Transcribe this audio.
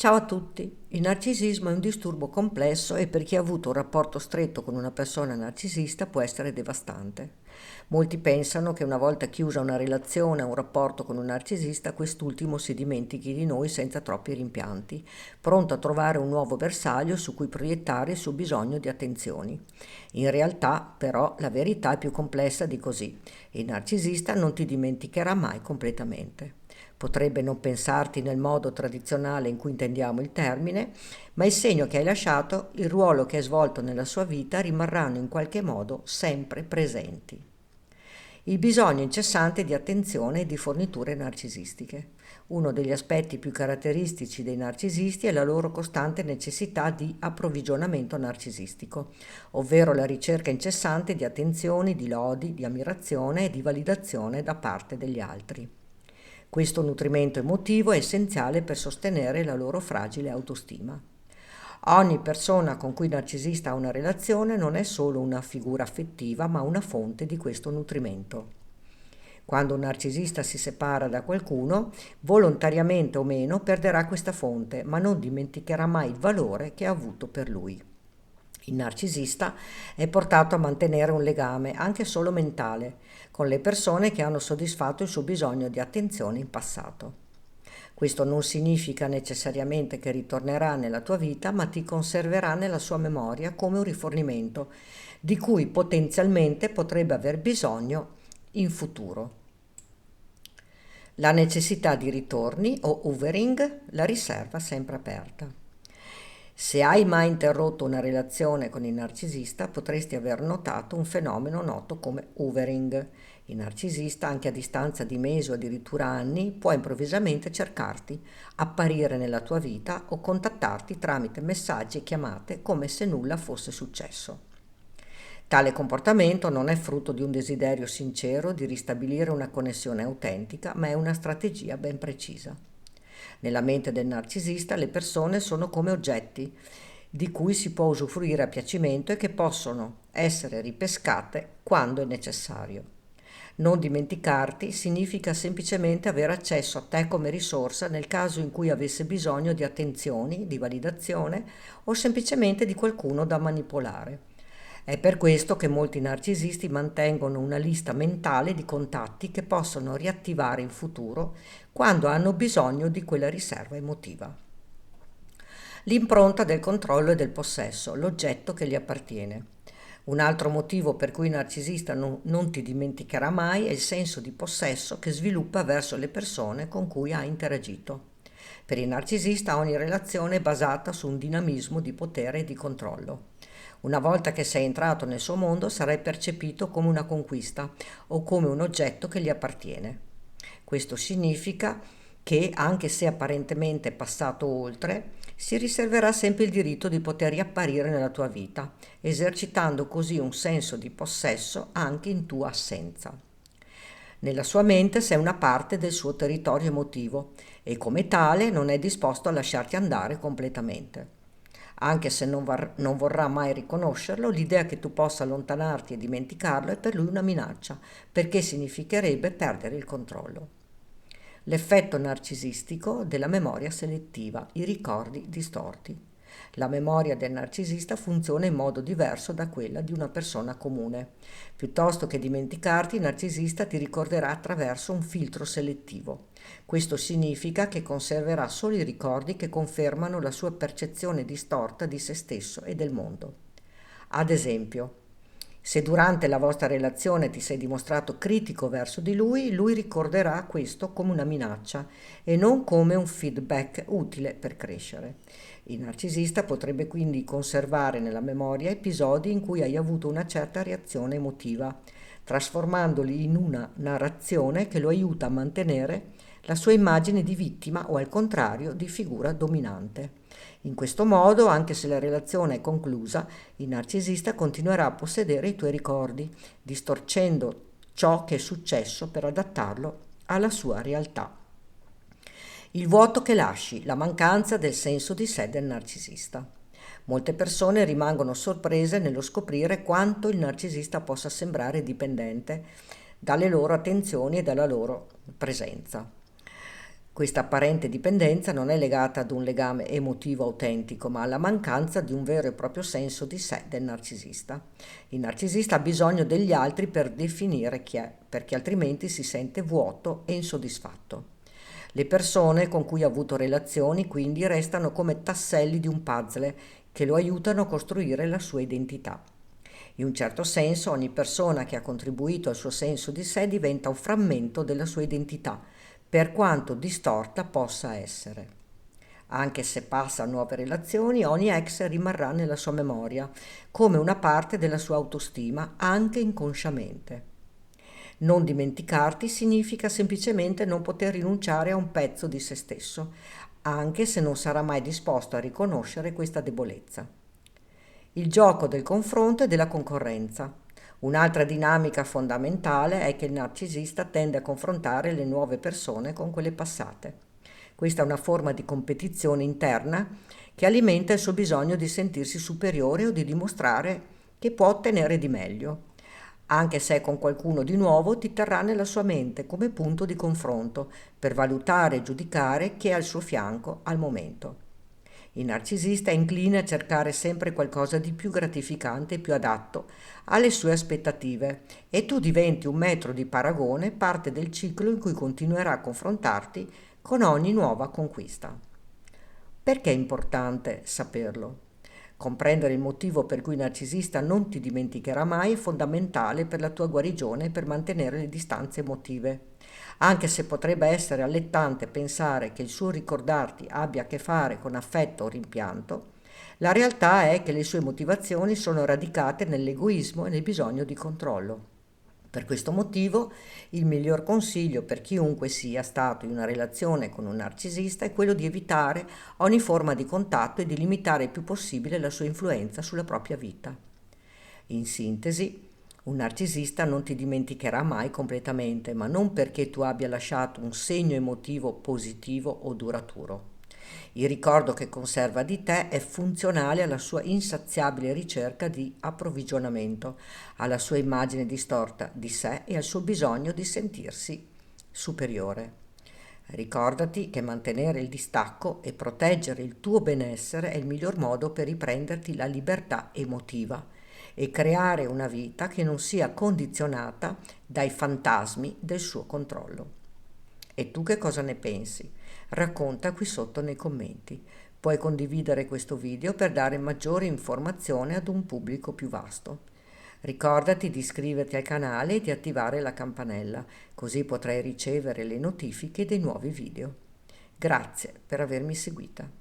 Ciao a tutti. Il narcisismo è un disturbo complesso e per chi ha avuto un rapporto stretto con una persona narcisista può essere devastante. Molti pensano che una volta chiusa una relazione o un rapporto con un narcisista, quest'ultimo si dimentichi di noi senza troppi rimpianti, pronto a trovare un nuovo bersaglio su cui proiettare il suo bisogno di attenzioni. In realtà, però, la verità è più complessa di così. Il narcisista non ti dimenticherà mai completamente. Potrebbe non pensarti nel modo tradizionale in cui intendiamo il termine, ma il segno che hai lasciato, il ruolo che hai svolto nella sua vita rimarranno in qualche modo sempre presenti. Il bisogno incessante di attenzione e di forniture narcisistiche. Uno degli aspetti più caratteristici dei narcisisti è la loro costante necessità di approvvigionamento narcisistico, ovvero la ricerca incessante di attenzioni, di lodi, di ammirazione e di validazione da parte degli altri. Questo nutrimento emotivo è essenziale per sostenere la loro fragile autostima. Ogni persona con cui il narcisista ha una relazione non è solo una figura affettiva, ma una fonte di questo nutrimento. Quando un narcisista si separa da qualcuno, volontariamente o meno, perderà questa fonte, ma non dimenticherà mai il valore che ha avuto per lui. Il narcisista è portato a mantenere un legame, anche solo mentale, con le persone che hanno soddisfatto il suo bisogno di attenzione in passato. Questo non significa necessariamente che ritornerà nella tua vita, ma ti conserverà nella sua memoria come un rifornimento di cui potenzialmente potrebbe aver bisogno in futuro. La necessità di ritorni o hoovering la riserva sempre aperta. Se hai mai interrotto una relazione con il narcisista, potresti aver notato un fenomeno noto come hoovering. Il narcisista, anche a distanza di mesi o addirittura anni, può improvvisamente cercarti, apparire nella tua vita o contattarti tramite messaggi e chiamate come se nulla fosse successo. Tale comportamento non è frutto di un desiderio sincero di ristabilire una connessione autentica, ma è una strategia ben precisa. Nella mente del narcisista le persone sono come oggetti di cui si può usufruire a piacimento e che possono essere ripescate quando è necessario. Non dimenticarti significa semplicemente avere accesso a te come risorsa nel caso in cui avesse bisogno di attenzioni, di validazione o semplicemente di qualcuno da manipolare. È per questo che molti narcisisti mantengono una lista mentale di contatti che possono riattivare in futuro quando hanno bisogno di quella riserva emotiva. L'impronta del controllo e del possesso, l'oggetto che gli appartiene. Un altro motivo per cui il narcisista non ti dimenticherà mai è il senso di possesso che sviluppa verso le persone con cui ha interagito. Per il narcisista ogni relazione è basata su un dinamismo di potere e di controllo. Una volta che sei entrato nel suo mondo sarai percepito come una conquista o come un oggetto che gli appartiene. Questo significa che, anche se apparentemente è passato oltre, si riserverà sempre il diritto di poter riapparire nella tua vita, esercitando così un senso di possesso anche in tua assenza. Nella sua mente sei una parte del suo territorio emotivo e come tale non è disposto a lasciarti andare completamente. Anche se non vorrà mai riconoscerlo, l'idea che tu possa allontanarti e dimenticarlo è per lui una minaccia, perché significherebbe perdere il controllo. L'effetto narcisistico della memoria selettiva, i ricordi distorti. La memoria del narcisista funziona in modo diverso da quella di una persona comune. Piuttosto che dimenticarti, il narcisista ti ricorderà attraverso un filtro selettivo. Questo significa che conserverà solo i ricordi che confermano la sua percezione distorta di se stesso e del mondo. Ad esempio, se durante la vostra relazione ti sei dimostrato critico verso di lui, lui ricorderà questo come una minaccia e non come un feedback utile per crescere. Il narcisista potrebbe quindi conservare nella memoria episodi in cui hai avuto una certa reazione emotiva, trasformandoli in una narrazione che lo aiuta a mantenere la sua immagine di vittima o al contrario di figura dominante. In questo modo, anche se la relazione è conclusa, il narcisista continuerà a possedere i tuoi ricordi, distorcendo ciò che è successo per adattarlo alla sua realtà. Il vuoto che lasci, la mancanza del senso di sé del narcisista. Molte persone rimangono sorprese nello scoprire quanto il narcisista possa sembrare dipendente dalle loro attenzioni e dalla loro presenza. Questa apparente dipendenza non è legata ad un legame emotivo autentico, ma alla mancanza di un vero e proprio senso di sé del narcisista. Il narcisista ha bisogno degli altri per definire chi è, perché altrimenti si sente vuoto e insoddisfatto. Le persone con cui ha avuto relazioni quindi restano come tasselli di un puzzle che lo aiutano a costruire la sua identità. In un certo senso, ogni persona che ha contribuito al suo senso di sé diventa un frammento della sua identità, per quanto distorta possa essere. Anche se passa a nuove relazioni, ogni ex rimarrà nella sua memoria, come una parte della sua autostima, anche inconsciamente. Non dimenticarti significa semplicemente non poter rinunciare a un pezzo di se stesso, anche se non sarà mai disposto a riconoscere questa debolezza. Il gioco del confronto e della concorrenza. Un'altra dinamica fondamentale è che il narcisista tende a confrontare le nuove persone con quelle passate. Questa è una forma di competizione interna che alimenta il suo bisogno di sentirsi superiore o di dimostrare che può ottenere di meglio. Anche se è con qualcuno di nuovo, ti terrà nella sua mente come punto di confronto per valutare e giudicare chi è al suo fianco al momento. Il narcisista è incline a cercare sempre qualcosa di più gratificante e più adatto alle sue aspettative e tu diventi un metro di paragone, parte del ciclo in cui continuerà a confrontarti con ogni nuova conquista. Perché è importante saperlo? Comprendere il motivo per cui il narcisista non ti dimenticherà mai è fondamentale per la tua guarigione e per mantenere le distanze emotive. Anche se potrebbe essere allettante pensare che il suo ricordarti abbia a che fare con affetto o rimpianto, la realtà è che le sue motivazioni sono radicate nell'egoismo e nel bisogno di controllo. Per questo motivo, il miglior consiglio per chiunque sia stato in una relazione con un narcisista è quello di evitare ogni forma di contatto e di limitare il più possibile la sua influenza sulla propria vita. In sintesi, un narcisista non ti dimenticherà mai completamente, ma non perché tu abbia lasciato un segno emotivo positivo o duraturo. Il ricordo che conserva di te è funzionale alla sua insaziabile ricerca di approvvigionamento, alla sua immagine distorta di sé e al suo bisogno di sentirsi superiore. Ricordati che mantenere il distacco e proteggere il tuo benessere è il miglior modo per riprenderti la libertà emotiva e creare una vita che non sia condizionata dai fantasmi del suo controllo. E tu che cosa ne pensi? Racconta qui sotto nei commenti. Puoi condividere questo video per dare maggiore informazione ad un pubblico più vasto. Ricordati di iscriverti al canale e di attivare la campanella, così potrai ricevere le notifiche dei nuovi video. Grazie per avermi seguita.